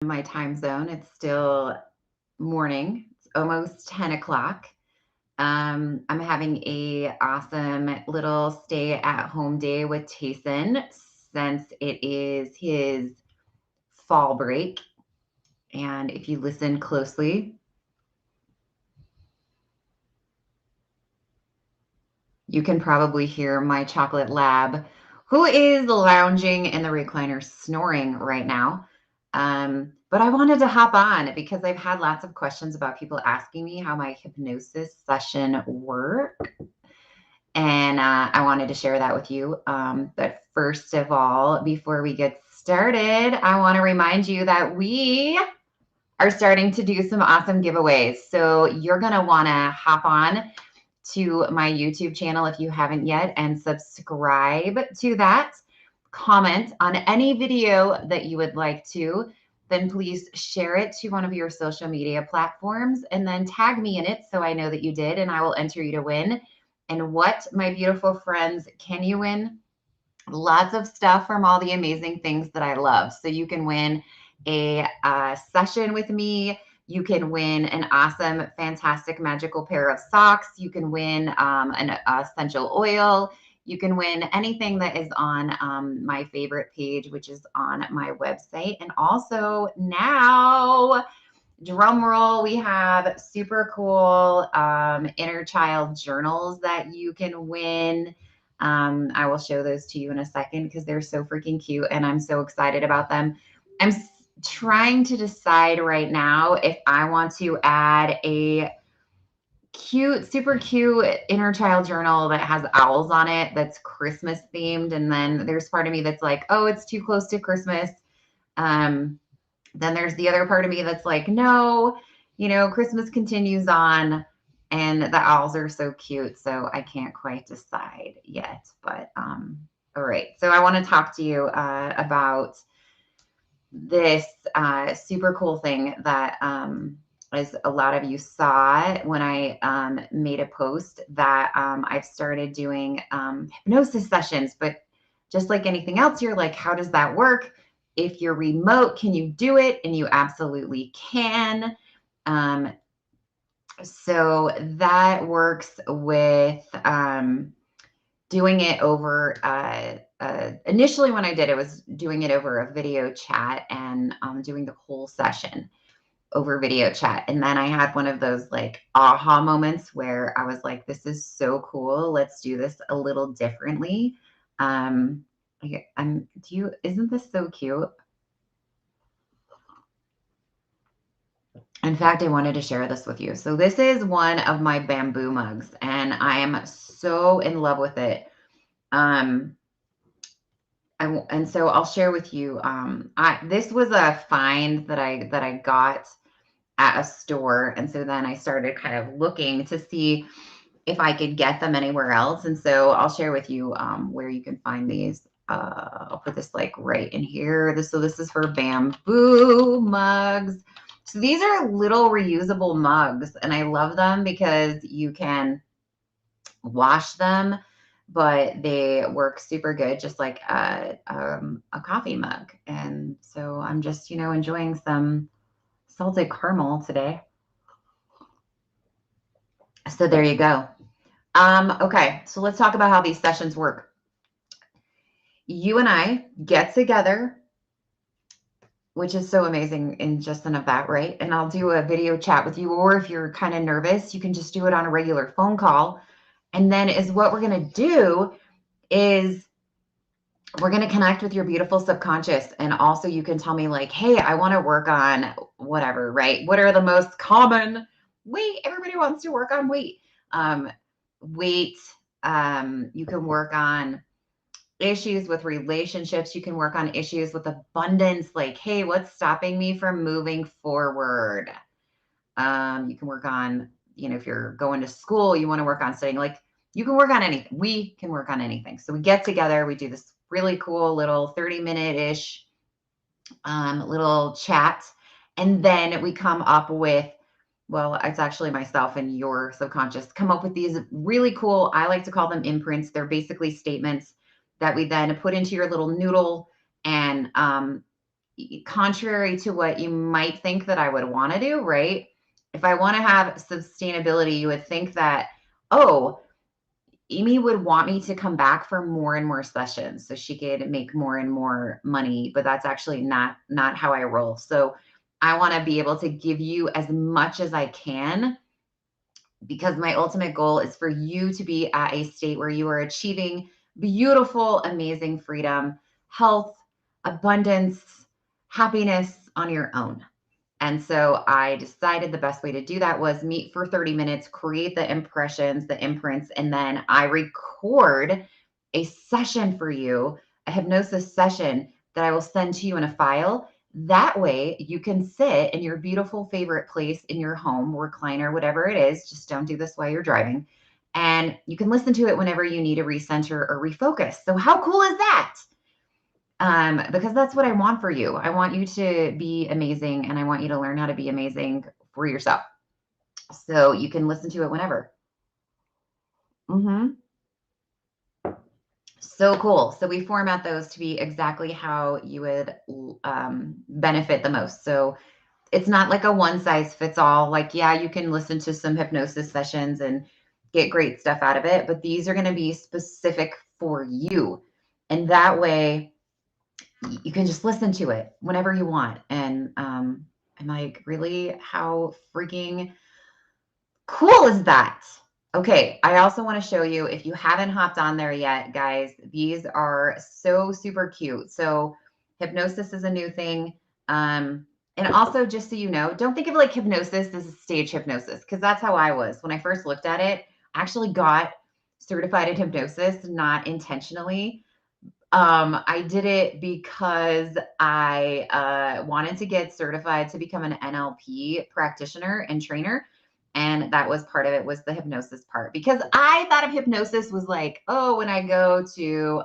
my time zone. It's still morning. It's almost 10 o'clock. I'm having a awesome little stay at home day with Tayson since it is his fall break. And if you listen closely, you can probably hear my chocolate lab, who is lounging in the recliner snoring right now. But I wanted to hop on because I've had lots of questions about people asking me how my hypnosis session work. And I wanted to share that with you. But first of all, before we get started, I want to remind you that we are starting to do some awesome giveaways. So you're going to want to hop on to my YouTube channel if you haven't yet and subscribe to that. Comment on any video that you would like to. Then please share it to one of your social media platforms and then tag me in it so I know that you did and I will enter you to win. And what, my beautiful friends, can you win? Lots of stuff from all the amazing things that I love. So you can win a session with me. You can win an awesome, fantastic, magical pair of socks. You can win an essential oil. You can win anything that is on my favorite page, which is on my website. And also now, drum roll, we have super cool inner child journals that you can win. I will show those to you in a second because they're so freaking cute and I'm so excited about them. I'm trying to decide right now if I want to add a cute, super cute inner child journal that has owls on it that's Christmas themed. And then there's part of me that's like, oh, it's too close to Christmas. Then there's the other part of me that's like, no, Christmas continues on and the owls are so cute. So I can't quite decide yet. But all right. So I want to talk to you about this super cool thing that as a lot of you saw when I made a post that I've started doing hypnosis sessions. But just like anything else, you're like, how does that work? If you're remote, can you do it? And you absolutely can. So that works with doing it over, initially when I did it was doing it over a video chat and doing the whole session over video chat. And then I had one of those like aha moments where I was like, this is so cool. Let's do this a little differently. Isn't this so cute? In fact, I wanted to share this with you. So this is one of my bamboo mugs and I am so in love with it. And so I'll share with you. This was a find that I got at a store, and so then I started kind of looking to see if I could get them anywhere else. And so I'll share with you where you can find these. I'll put this like right in here. This is for bamboo mugs. So these are little reusable mugs, and I love them because you can wash them, but they work super good, just like a coffee mug. And so I'm just, enjoying some salted caramel today. So there you go. Okay, so let's talk about how these sessions work. You and I get together, which is so amazing in just of that, right? And I'll do a video chat with you, or if you're kind of nervous, you can just do it on a regular phone call. And then what we're going to do is we're going to connect with your beautiful subconscious. And also you can tell me like, hey, I want to work on whatever, right? What are the most common weight? Everybody wants to work on weight. Weight. You can work on issues with relationships. You can work on issues with abundance. Like, hey, what's stopping me from moving forward? You can work on, if you're going to school, you want to work on studying, like you can work on anything. We can work on anything. So we get together, we do this really cool little 30-minute-ish little chat. And then we come up with, well, it's actually myself and your subconscious come up with these really cool, I like to call them imprints. They're basically statements that we then put into your little noodle. And contrary to what you might think that I would want to do, right? If I want to have sustainability, you would think that, oh, Amy would want me to come back for more and more sessions so she could make more and more money, but that's actually not how I roll. So I want to be able to give you as much as I can, because my ultimate goal is for you to be at a state where you are achieving beautiful, amazing freedom, health, abundance, happiness on your own. And so I decided the best way to do that was meet for 30 minutes, create the impressions, the imprints, and then I record a session for you, a hypnosis session that I will send to you in a file. That way you can sit in your beautiful favorite place in your home, recliner, whatever it is. Just don't do this while you're driving. And you can listen to it whenever you need to recenter or refocus. So how cool is that? Because that's what I want for you. I want you to be amazing, and I want you to learn how to be amazing for yourself. So you can listen to it whenever. So cool. So we format those to be exactly how you would benefit the most. So it's not like a one size fits all. Like, yeah, you can listen to some hypnosis sessions and get great stuff out of it, but these are going to be specific for you. And that way, you can just listen to it whenever you want. And I'm like, really? How freaking cool is that? Okay, I also want to show you, if you haven't hopped on there yet, guys, these are so super cute. So hypnosis is a new thing. And also, just so you know, don't think of like hypnosis as a stage hypnosis, because that's how I was. When I first looked at it, I actually got certified in hypnosis, not intentionally. I did it because I wanted to get certified to become an NLP practitioner and trainer. And that was part of it, was the hypnosis part, because I thought of hypnosis was like, oh, when I go to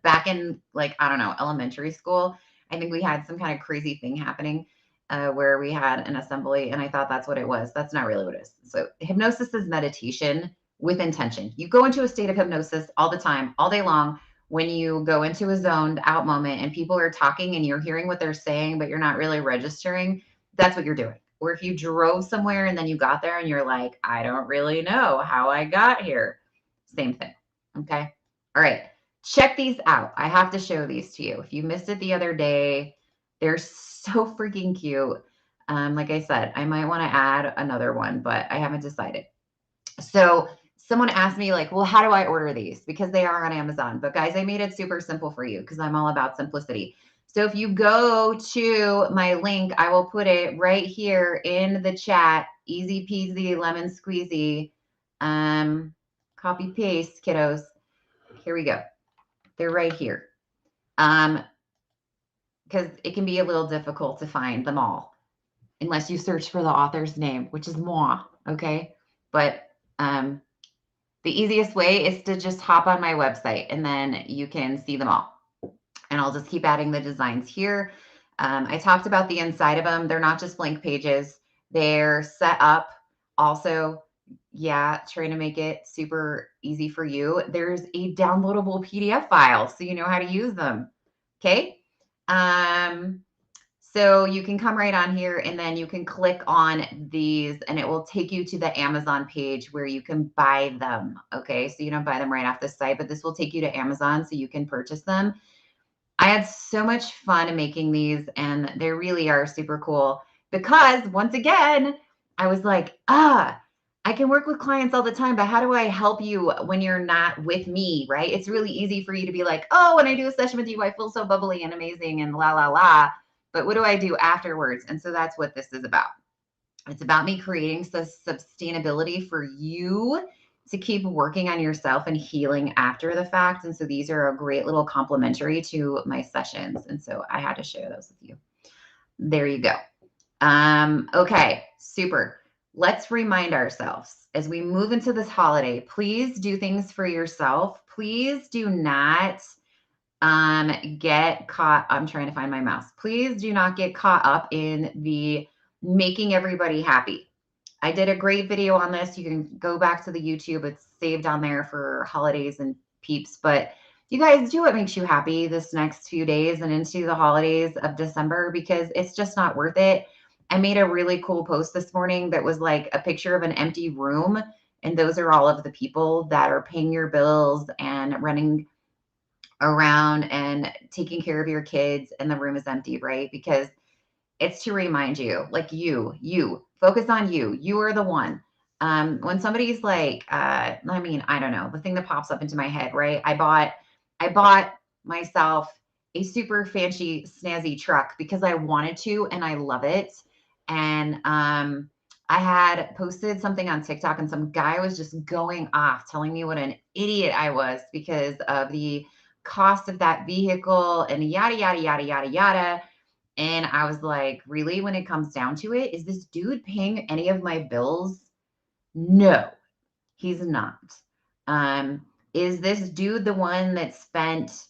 back in, like, I don't know, elementary school, I think we had some kind of crazy thing happening where we had an assembly, and I thought that's what it was. That's not really what it is. So hypnosis is meditation with intention. You go into a state of hypnosis all the time, all day long. When you go into a zoned out moment and people are talking and you're hearing what they're saying, but you're not really registering, that's what you're doing. Or if you drove somewhere and then you got there and you're like, I don't really know how I got here. Same thing. Okay. All right. Check these out. I have to show these to you. If you missed it the other day, they're so freaking cute. Like I said, I might want to add another one, but I haven't decided. So someone asked me, like, well, how do I order these? Because they are on Amazon. But guys, I made it super simple for you because I'm all about simplicity. So if you go to my link, I will put it right here in the chat. Easy peasy, lemon squeezy. Copy paste, kiddos. Here we go. They're right here. Because it can be a little difficult to find them all unless you search for the author's name, which is moi. Okay. But the easiest way is to just hop on my website and then you can see them all. And I'll just keep adding the designs here. I talked about the inside of them. They're not just blank pages. They're set up also. Yeah, trying to make it super easy for you. There's a downloadable PDF file so you know how to use them. Okay. So you can come right on here and then you can click on these and it will take you to the Amazon page where you can buy them. Okay. So you don't buy them right off the site, but this will take you to Amazon so you can purchase them. I had so much fun making these and they really are super cool because, once again, I was like, I can work with clients all the time, but how do I help you when you're not with me, right? It's really easy for you to be like, oh, when I do a session with you, I feel so bubbly and amazing and la, la, la. But what do I do afterwards? And so that's what this is about. It's about me creating sustainability for you to keep working on yourself and healing after the fact. And so these are a great little complementary to my sessions. And so I had to share those with you. There you go. Okay, super. Let's remind ourselves as we move into this holiday, please do things for yourself. Please do not get caught. I'm trying to find my mouse. Please do not get caught up in the making everybody happy. I did a great video on this. You can go back to the YouTube. It's saved on there for holidays and peeps, but You guys do what makes you happy this next few days and into the holidays of December because it's just not worth it. I made a really cool post this morning that was like a picture of an empty room. And those are all of the people that are paying your bills and running around and taking care of your kids, and the room is empty, right? Because it's to remind you, like you focus on you. You are the one. When somebody's like, I mean, I don't know, the thing that pops up into my head, right? I bought myself a super fancy, snazzy truck because I wanted to, and I love it. And I had posted something on TikTok, and some guy was just going off, telling me what an idiot I was because of the cost of that vehicle and yada yada yada yada yada. And I was like, really, when it comes down to it, is this dude paying any of my bills? No, he's not. Um, is this dude the one that spent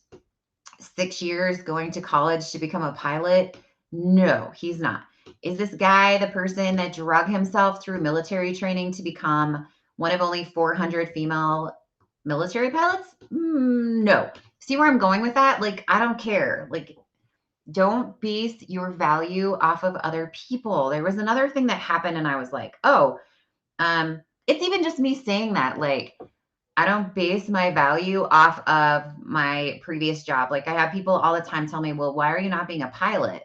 6 years going to college to become a pilot? No, he's not. Is this guy the person that drug himself through military training to become one of only 400 female military pilots? No. See where I'm going with that? Like, I don't care. Like, don't base your value off of other people. There was another thing that happened, and I was like, oh, it's even just me saying that. Like, I don't base my value off of my previous job. Like, I have people all the time tell me, well, why are you not being a pilot?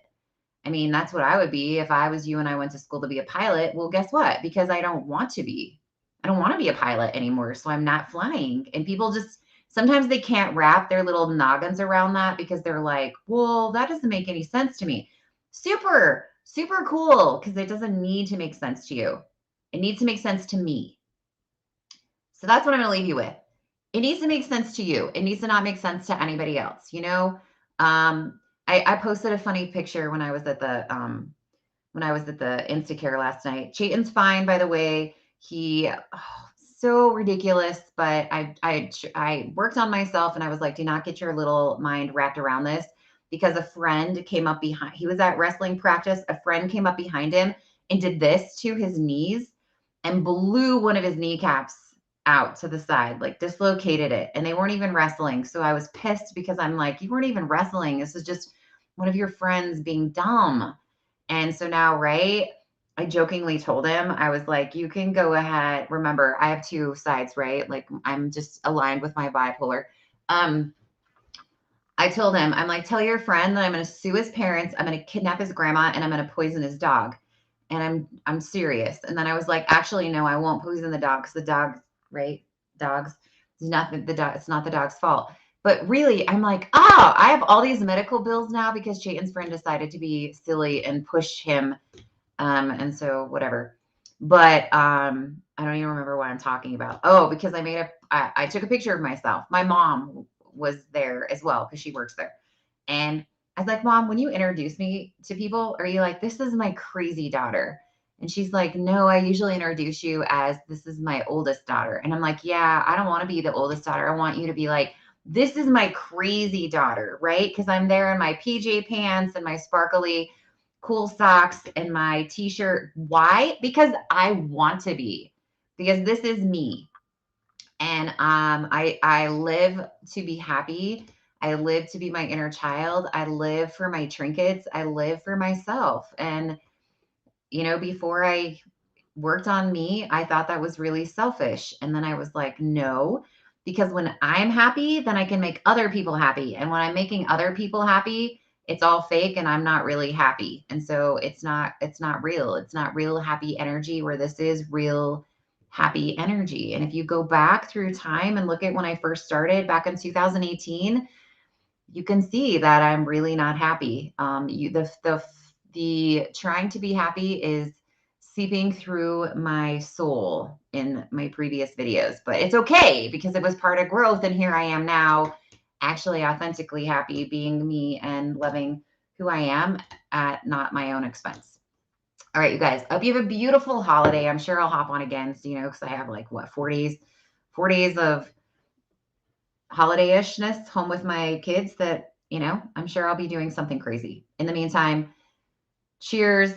I mean, that's what I would be if I was you and I went to school to be a pilot. Well, guess what? Because I don't want to be. I don't want to be a pilot anymore. So I'm not flying. And people just sometimes they can't wrap their little noggins around that because they're like, well, that doesn't make any sense to me. Super, super cool because it doesn't need to make sense to you. It needs to make sense to me. So that's what I'm going to leave you with. It needs to make sense to you. It needs to not make sense to anybody else. I posted a funny picture when I was at the Instacare last night. Chayton's fine, by the way. He so ridiculous, but I worked on myself and I was like, do not get your little mind wrapped around this because a friend came up behind. He was at wrestling practice. A friend came up behind him and did this to his knees and blew one of his kneecaps out to the side, like dislocated it. And they weren't even wrestling. So I was pissed because I'm like, you weren't even wrestling. This is just one of your friends being dumb. And so now, right, I jokingly told him, I was like, you can go ahead. Remember, I have two sides, right? Like I'm just aligned with my bipolar. Um, I told him, I'm like, tell your friend that I'm going to sue his parents. I'm going to kidnap his grandma and I'm going to poison his dog. And I'm serious. And then I was like, actually, no, I won't poison the dog because the dog, right? Dogs, it's not the dog. It's not the dog's fault. But really, I'm like, oh, I have all these medical bills now because Chayton's friend decided to be silly and push him. And so whatever. But I don't even remember what I'm talking about. Oh, because I took a picture of myself. My mom was there as well because she works there. And I was like, Mom, when you introduce me to people, are you like, this is my crazy daughter? And she's like, no, I usually introduce you as this is my oldest daughter. And I'm like, yeah, I don't want to be the oldest daughter. I want you to be like, this is my crazy daughter, right? Because I'm there in my PJ pants and my sparkly cool socks and my t-shirt. Why? Because I want to be, because this is me. And I live to be happy. I live to be my inner child. I live for my trinkets. I live for myself. And before I worked on me, I thought that was really selfish. And then I was like, no, because when I'm happy, then I can make other people happy. And when I'm making other people happy, it's all fake and I'm not really happy. And so it's not real. It's not real happy energy where this is real happy energy. And if you go back through time and look at when I first started back in 2018, you can see that I'm really not happy. The trying to be happy is seeping through my soul in my previous videos, but it's okay because it was part of growth. And here I am now, actually authentically happy being me and loving who I am at not my own expense. All right, you guys, I hope you have a beautiful holiday. I'm sure I'll hop on again, because I have like what, 4 days of holiday-ishness home with my kids that, I'm sure I'll be doing something crazy. In the meantime, cheers.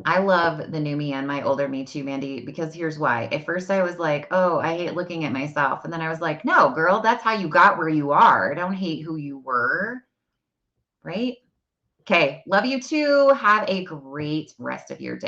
I love the new me and my older me too, Mandy, because here's why. At first, I was like, oh, I hate looking at myself. And then I was like, no, girl, that's how you got where you are. I don't hate who you were. Right? Okay. Love you too. Have a great rest of your day.